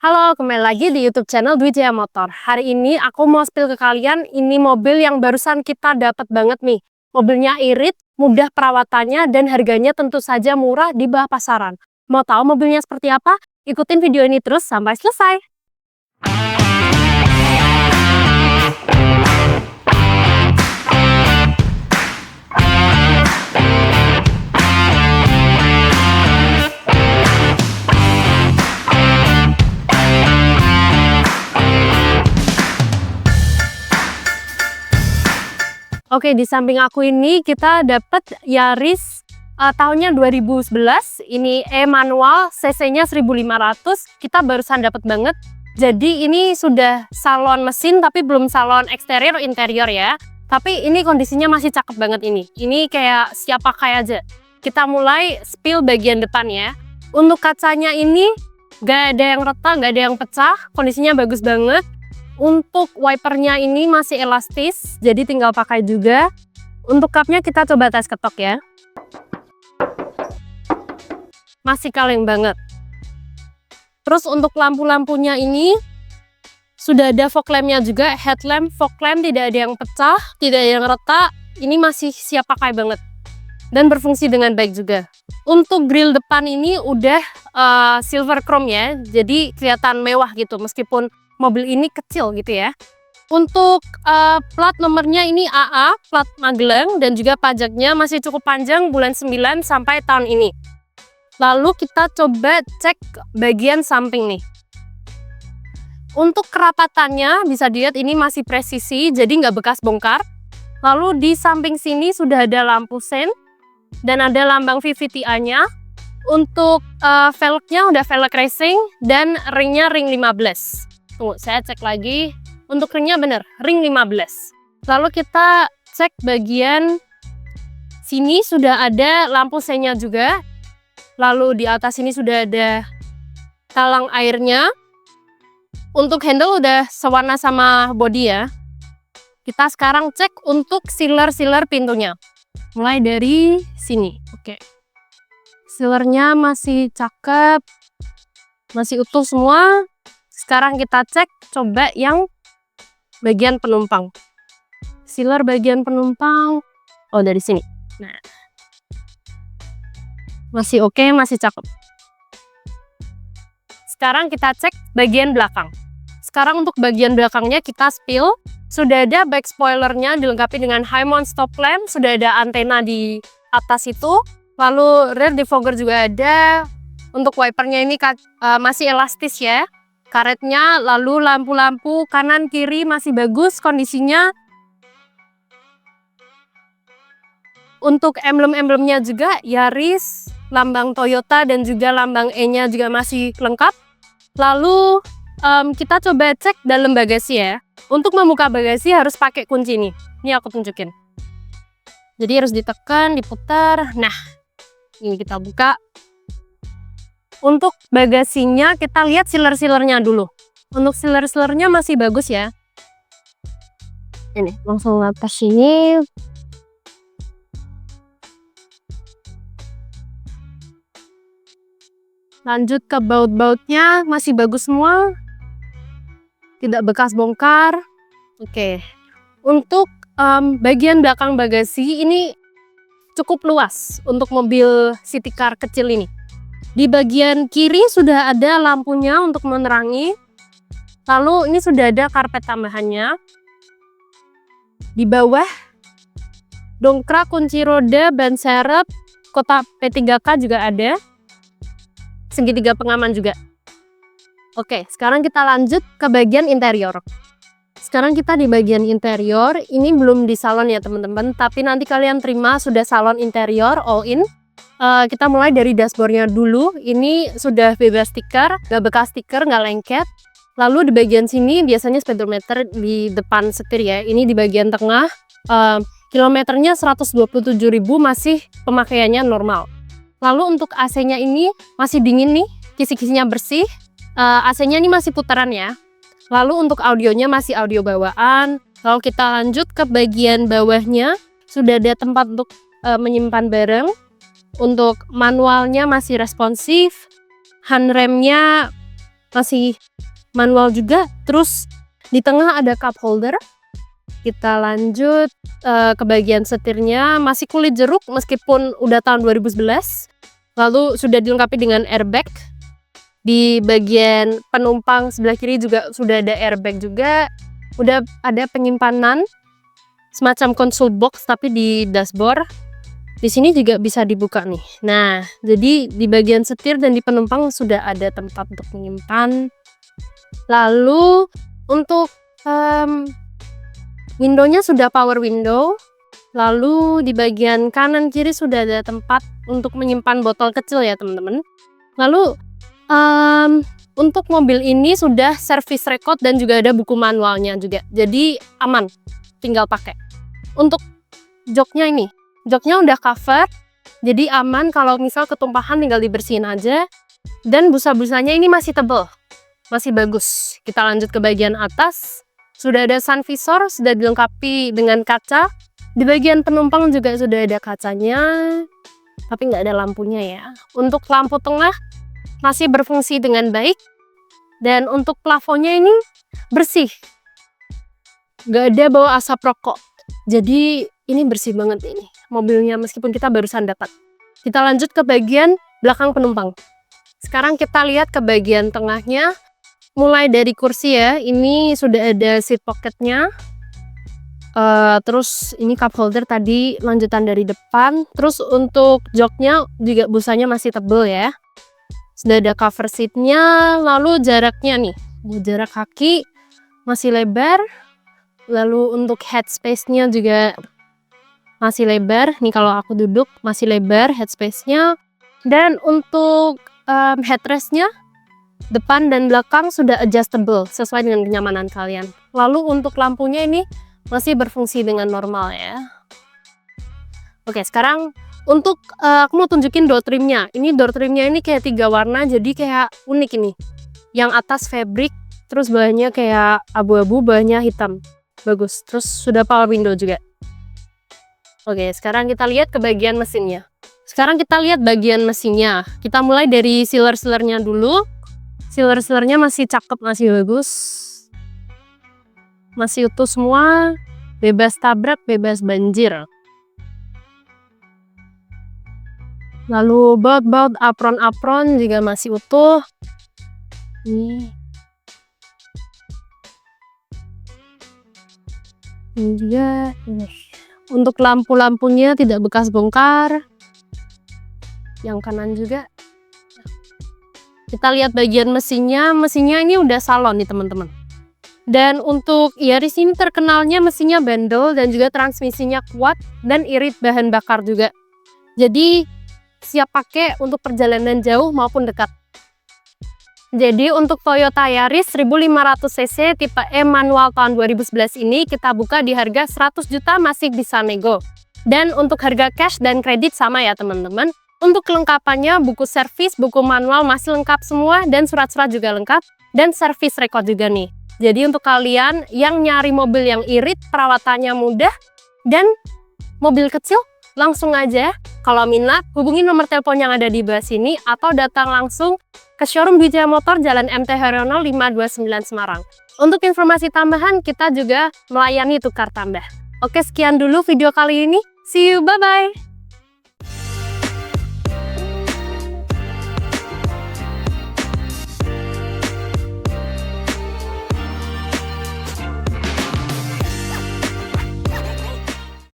Halo, kembali lagi di YouTube channel Dwi Jaya Motor. Hari ini aku mau spill ke kalian, ini mobil yang barusan kita dapat banget nih. Mobilnya irit, mudah perawatannya, dan harganya tentu saja murah di bawah pasaran. Mau tahu mobilnya seperti apa? Ikutin video ini terus sampai selesai. Oke, di samping aku ini kita dapat Yaris tahunnya 2011. Ini manual, cc-nya 1500. Kita barusan dapat banget. Jadi ini sudah salon mesin tapi belum salon eksterior interior ya. Tapi ini kondisinya masih cakep banget ini. Ini kayak siap pakai aja. Kita mulai spill bagian depan ya. Untuk kacanya ini gak ada yang retak, gak ada yang pecah. Kondisinya bagus banget. Untuk wipernya ini masih elastis, jadi tinggal pakai juga. Untuk cupnya kita coba tes ketok ya. Masih kaleng banget. Terus untuk lampu-lampunya ini sudah ada fog lampnya juga, headlamp, fog lamp tidak ada yang pecah, tidak ada yang retak. Ini masih siap pakai banget dan berfungsi dengan baik juga. Untuk grill depan ini udah silver chrome ya, jadi kelihatan mewah gitu meskipun mobil ini kecil gitu ya. Untuk plat nomornya ini AA, plat Magelang, dan juga pajaknya masih cukup panjang, bulan 9 sampai tahun ini. Lalu kita coba cek bagian samping nih. Untuk kerapatannya bisa dilihat ini masih presisi, jadi nggak bekas bongkar. Lalu di samping sini sudah ada lampu sen dan ada lambang VVT-nya. Untuk velgnya udah velg racing dan ringnya ring 15. Tunggu, saya cek lagi. Untuk ringnya bener, ring 15. Lalu kita cek bagian sini sudah ada lampu senya juga. Lalu di atas ini sudah ada talang airnya. Untuk handle udah sewarna sama body ya. Kita sekarang cek untuk sealer pintunya. Mulai dari sini. Oke. Sealernya masih cakep. Masih utuh semua. Sekarang kita cek coba yang bagian penumpang. Sealer bagian penumpang. Oh, dari sini. Nah. Masih oke, masih cakep. Sekarang kita cek bagian belakang. Sekarang untuk bagian belakangnya kita spill. Sudah ada back spoilernya dilengkapi dengan high mount stop lamp. Sudah ada antena di atas itu. Lalu rear defogger juga ada. Untuk wipernya ini masih elastis ya. Karetnya, lalu lampu-lampu kanan kiri masih bagus kondisinya. Untuk emblem-emblemnya juga Yaris, lambang Toyota dan juga lambang E-nya juga masih lengkap. Lalu kita coba cek dalam bagasi ya. Untuk membuka bagasi harus pakai kunci nih. Ini aku tunjukin. Jadi harus ditekan, diputar. Nah, ini kita buka. Untuk bagasinya kita lihat sealer-sealernya dulu. Untuk sealer-sealernya masih bagus ya. Ini langsung atas sini. Lanjut ke baut-bautnya masih bagus semua. Tidak bekas bongkar. Oke. Untuk bagian belakang bagasi ini cukup luas untuk mobil city car kecil ini. Di bagian kiri sudah ada lampunya untuk menerangi. Lalu ini sudah ada karpet tambahannya. Di bawah dongkrak, kunci roda, ban serep, kotak P3K juga ada. Segitiga pengaman juga. Oke, sekarang kita lanjut ke bagian interior. Sekarang kita di bagian interior. Ini belum di salon ya teman-teman, tapi nanti kalian terima sudah salon interior all in. Kita mulai dari dashboardnya dulu. Ini sudah bebas stiker, gak bekas stiker, gak lengket. Lalu di bagian sini biasanya speedometer di depan setir ya. Ini di bagian tengah. Kilometernya 127.000, masih pemakaiannya normal. Lalu untuk AC-nya ini masih dingin nih, kisi-kisinya bersih. AC-nya ini masih putaran ya. Lalu untuk audionya masih audio bawaan. Lalu kita lanjut ke bagian bawahnya. Sudah ada tempat untuk menyimpan barang. Untuk manualnya masih responsif, handremnya masih manual juga. Terus di tengah ada cup holder. Kita lanjut ke bagian setirnya, masih kulit jeruk meskipun udah tahun 2011. Lalu sudah dilengkapi dengan airbag. Di bagian penumpang sebelah kiri juga sudah ada airbag juga. Udah ada penyimpanan semacam console box tapi di dashboard. Di sini juga bisa dibuka nih. Nah, jadi di bagian setir dan di penumpang sudah ada tempat untuk menyimpan. Lalu untuk windownya sudah power window. Lalu di bagian kanan kiri sudah ada tempat untuk menyimpan botol kecil ya teman-teman. Lalu untuk mobil ini sudah service record dan juga ada buku manualnya juga. Jadi aman, tinggal pakai. Untuk joknya ini, joknya udah cover, jadi aman kalau misal ketumpahan tinggal dibersihin aja. Dan busa-busanya ini masih tebal, masih bagus. Kita lanjut ke bagian atas. Sudah ada sun visor, sudah dilengkapi dengan kaca. Di bagian penumpang juga sudah ada kacanya, tapi nggak ada lampunya ya. Untuk lampu tengah masih berfungsi dengan baik. Dan untuk plafonnya ini bersih, nggak ada bau asap rokok. Jadi ini bersih banget ini mobilnya meskipun kita barusan dapat. Kita lanjut ke bagian belakang penumpang. Sekarang kita lihat ke bagian tengahnya. Mulai dari kursi ya, ini sudah ada seat pocketnya. Terus ini cup holder tadi lanjutan dari depan. Terus untuk joknya juga busanya masih tebel ya. Sudah ada cover seatnya. Lalu jaraknya nih, jarak kaki masih lebar. Lalu untuk headspace-nya juga masih lebar. Nih kalau aku duduk masih lebar headspace-nya. Dan untuk headrest-nya depan dan belakang sudah adjustable sesuai dengan kenyamanan kalian. Lalu untuk lampunya ini masih berfungsi dengan normal ya. Oke, sekarang untuk aku mau tunjukin door trimnya. Ini door trimnya ini kayak 3 warna, jadi kayak unik ini. Yang atas fabric, terus bawahnya kayak abu-abu, bawahnya hitam. Bagus. Terus sudah power window juga. Oke, sekarang kita lihat ke bagian mesinnya. Sekarang kita lihat bagian mesinnya. Kita mulai dari sealer-sealernya dulu. Sealer-sealernya masih cakep, masih bagus. Masih utuh semua. Bebas tabrak, bebas banjir. Lalu baut-baut apron-apron juga masih utuh. Ini juga ini. Untuk lampu-lampunya tidak bekas bongkar. Yang kanan juga. Kita lihat bagian mesinnya. Mesinnya ini udah salon nih teman-teman. Dan untuk Yaris ini terkenalnya mesinnya bandel dan juga transmisinya kuat dan irit bahan bakar juga. Jadi siap pakai untuk perjalanan jauh maupun dekat. Jadi untuk Toyota Yaris 1500 cc tipe E manual tahun 2011 ini kita buka di harga 100 juta masih bisa nego. Dan untuk harga cash dan kredit sama ya teman-teman. Untuk kelengkapannya buku servis, buku manual masih lengkap semua dan surat-surat juga lengkap dan servis record juga nih. Jadi untuk kalian yang nyari mobil yang irit, perawatannya mudah dan mobil kecil, langsung aja kalau minat hubungi nomor telepon yang ada di bawah sini atau datang langsung ke showroom Wijaya Motor Jalan MT Haryono 529 Semarang. Untuk informasi tambahan kita juga melayani tukar tambah. Oke, sekian dulu video kali ini. See you, bye-bye!